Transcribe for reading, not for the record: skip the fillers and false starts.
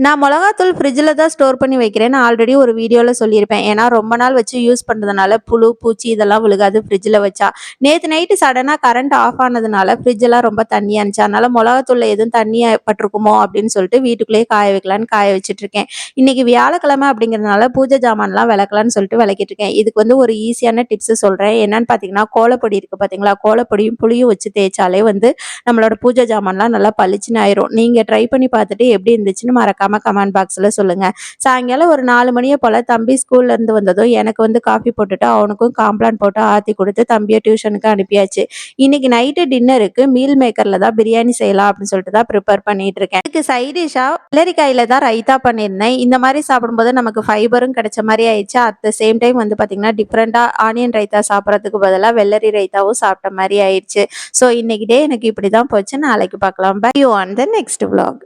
நான் மிளகாத்தூள் ஃப்ரிட்ஜில தான் ஸ்டோர் பண்ணி வைக்கிறேன்னு ஆல்ரெடி ஒரு வீடியோல சொல்லியிருப்பேன். ஏன்னா ரொம்ப நாள் வச்சு யூஸ் பண்றதுனால புழு, பூச்சி இதெல்லாம் விழுகாது ஃப்ரிட்ஜில வச்சா. நேத்து நைட்டு சடனா கரண்ட் ஆஃப் ஆனதுனால ஃப்ரிட்ஜெல்லாம் ரொம்ப தண்ணியா இருந்துச்சு. அதனால மிளகாத்தூள்ல எதுவும் தண்ணியா பட்டுருக்குமோ அப்படின்னு சொல்லிட்டு வீட்டுக்குள்ளேயே காய வைக்கலான்னு காய வச்சுட்டு இருக்கேன். இன்னைக்கு வியாழக்கிழமை அப்படிங்கிறதுனால பூஜை ஜாமான்லாம் விளக்கலான்னு சொல்லிட்டு விளக்கிட்டு இருக்கேன். இதுக்கு வந்து ஒரு ஈஸியான டிப்ஸ் சொல்றேன். என்னன்னு பார்த்தீங்கன்னா, கோலப்பொடி இருக்கு பார்த்தீங்களா? கோலப்பொடியும் புளியும் வச்சு தேய்ச்சாலே வந்து நம்மளோட பூஜை ஜாமான்லாம் நல்லா பளிச்சுன்னு ஆயிரும். நீங்க ட்ரை பண்ணி பார்த்துட்டு எப்படி இருந்துச்சுன்னு மறக்காம கமெண்ட் பாக்ஸ்ல சொல்லுங்க. சாயங்காலம் ஒரு 4 மணிய போல தம்பி ஸ்கூல்ல இருந்து வந்ததும் எனக்கு வந்து காஃபி போட்டுட்டு அவனுக்கும் காம்ப்ளான் போட்டு ஆத்தி கொடுத்து தம்பிய டியூஷனுக்கு அனுப்பியாச்சு. இன்னைக்கு நைட்டு டின்னருக்கு மீல் மேக்கர்ல தான் பிரியாணி செய்யலாம் அப்படின்னு சொல்லிட்டு தான் ப்ரிப்பேர் பண்ணிட்டு இருக்கேன். இதுக்கு சைட் டிஷ்ஷா வெள்ளரிக்காயில தான் ரைத்தா பண்ணியிருந்தேன். இந்த மாதிரி சாப்பிடும்போது நமக்கு ஃபைபரும் கிடைச்ச மாதிரி ஆயிடுச்சு. அட் த சேம் டைம் வந்து பாத்தீங்கன்னா டிஃப்ரெண்டா ஆனியன் ரைத்தா சாப்பிட்றதுக்கு பதிலாக வெள்ளரி ரைத்தாவும் சாப்பிட்ட மாதிரி ஆயிடுச்சு. ஸோ இன்னைக்கு டே எனக்கு இப்படிதான் போச்சு. நாளைக்கு பார்க்கலாம். Bye you on the next vlog.